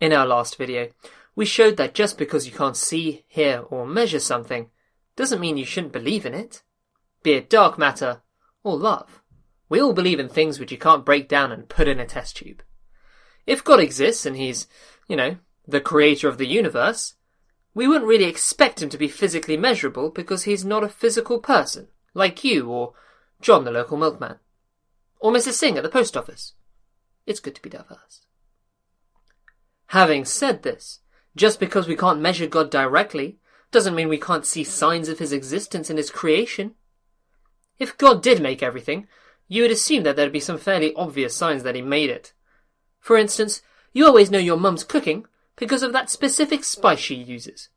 In our last video, we showed that just because you can't see, hear, or measure something doesn't mean you shouldn't believe in it. Be it dark matter or love. We all believe in things which you can't break down and put in a test tube. If God exists and he's, the creator of the universe, we wouldn't really expect him to be physically measurable because he's not a physical person, like you or John the local milkman, or Mrs. Singh at the post office. It's good to be diverse. Having said this, just because we can't measure God directly doesn't mean we can't see signs of his existence in his creation. If God did make everything, you would assume that there'd be some fairly obvious signs that he made it. For instance, you always know your mum's cooking because of that specific spice she uses,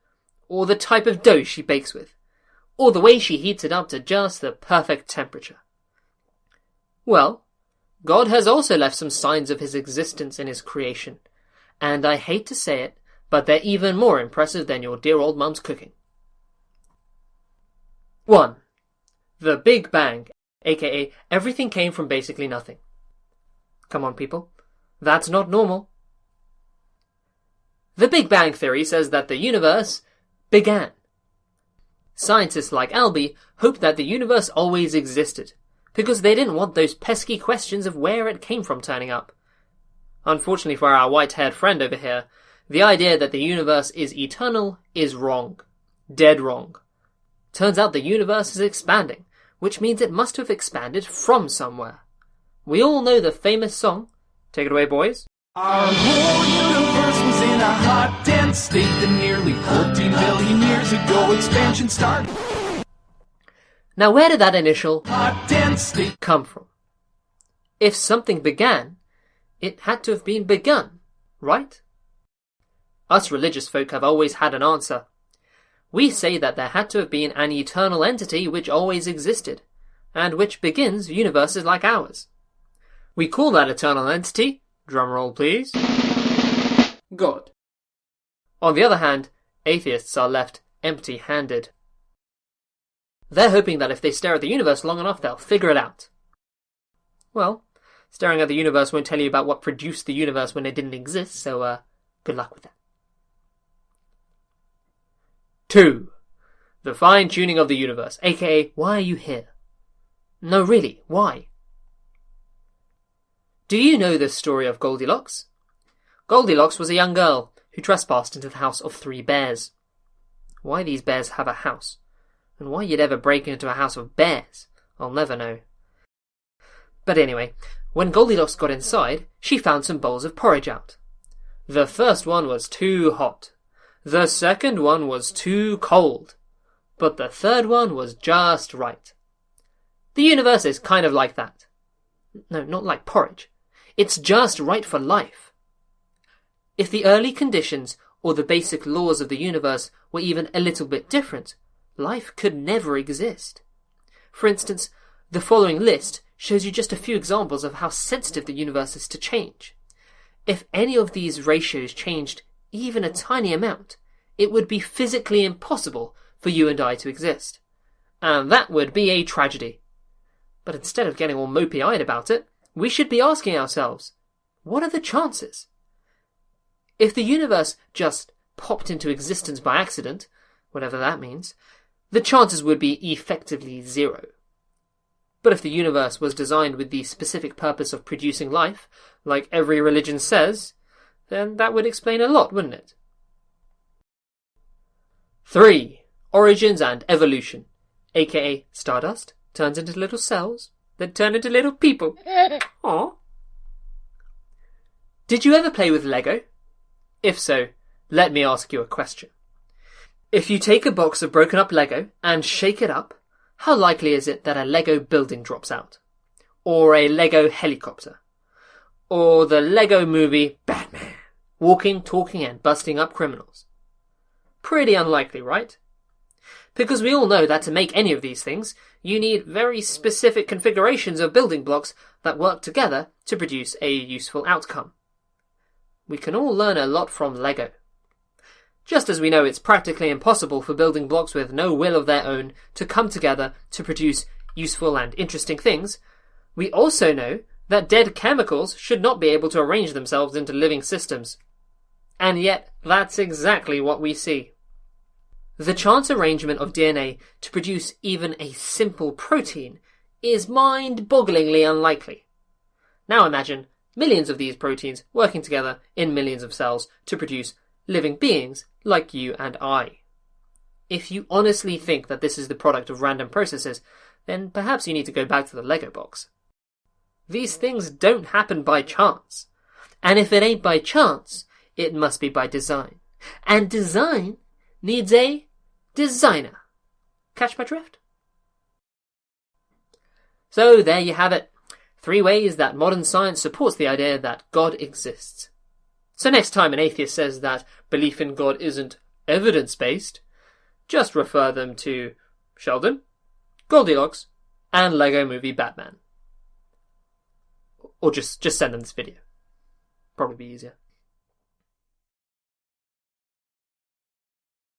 or the type of dough she bakes with, or the way she heats it up to just the perfect temperature. Well, God has also left some signs of his existence in his creation, and I hate to say it, but they're even more impressive than your dear old mum's cooking. 1. The Big Bang, aka everything came from basically nothing. Come on, people. That's not normal. The Big Bang Theory says that the universe began. Scientists like Albie hoped that the universe always existed, because they didn't want those pesky questions of where it came from turning up. Unfortunately for our white-haired friend over here, the idea that the universe is eternal is wrong. Dead wrong. Turns out the universe is expanding, which means it must have expanded from somewhere. We all know the famous song. Take it away, boys. Our whole universe was in a hot, dense state that nearly 14 billion years ago expansion started. Now where did that initial Hot, dense state come from? If something began, it had to have been begun, right? Us religious folk have always had an answer. We say that there had to have been an eternal entity which always existed, and which begins universes like ours. We call that eternal entity, drumroll please, God. On the other hand, atheists are left empty-handed. They're hoping that if they stare at the universe long enough, they'll figure it out. Well, staring at the universe won't tell you about what produced the universe when it didn't exist, so good luck with that. 2. The fine-tuning of the universe, aka why are you here? No, really, why? Do you know the story of Goldilocks? Goldilocks was a young girl who trespassed into the house of 3 bears. Why these bears have a house, and why you'd ever break into a house of bears, I'll never know. But anyway, when Goldilocks got inside, she found some bowls of porridge out. The first one was too hot. The second one was too cold. But the third one was just right. The universe is kind of like that. No, not like porridge. It's just right for life. If the early conditions or the basic laws of the universe were even a little bit different, life could never exist. For instance, the following list shows you just a few examples of how sensitive the universe is to change. If any of these ratios changed even a tiny amount, it would be physically impossible for you and I to exist. And that would be a tragedy. But instead of getting all mopey-eyed about it, we should be asking ourselves, what are the chances? If the universe just popped into existence by accident, whatever that means, the chances would be effectively 0. But if the universe was designed with the specific purpose of producing life, like every religion says, then that would explain a lot, wouldn't it? 3. Origins and evolution, aka stardust turns into little cells that turn into little people. Aww. Did you ever play with Lego? If so, let me ask you a question. If you take a box of broken up Lego and shake it up, how likely is it that a Lego building drops out? Or a Lego helicopter? Or the Lego movie Batman, walking, talking and busting up criminals? Pretty unlikely, right? Because we all know that to make any of these things, you need very specific configurations of building blocks that work together to produce a useful outcome. We can all learn a lot from Lego. Just as we know it's practically impossible for building blocks with no will of their own to come together to produce useful and interesting things, we also know that dead chemicals should not be able to arrange themselves into living systems. And yet, that's exactly what we see. The chance arrangement of DNA to produce even a simple protein is mind-bogglingly unlikely. Now imagine millions of these proteins working together in millions of cells to produce living beings like you and I. If you honestly think that this is the product of random processes, then perhaps you need to go back to the Lego box. These things don't happen by chance. And if it ain't by chance, it must be by design. And design needs a designer. Catch my drift? So there you have it. 3 ways that modern science supports the idea that God exists. So next time an atheist says that belief in God isn't evidence-based, just refer them to Sheldon, Goldilocks, and Lego Movie Batman. Or just send them this video. Probably be easier.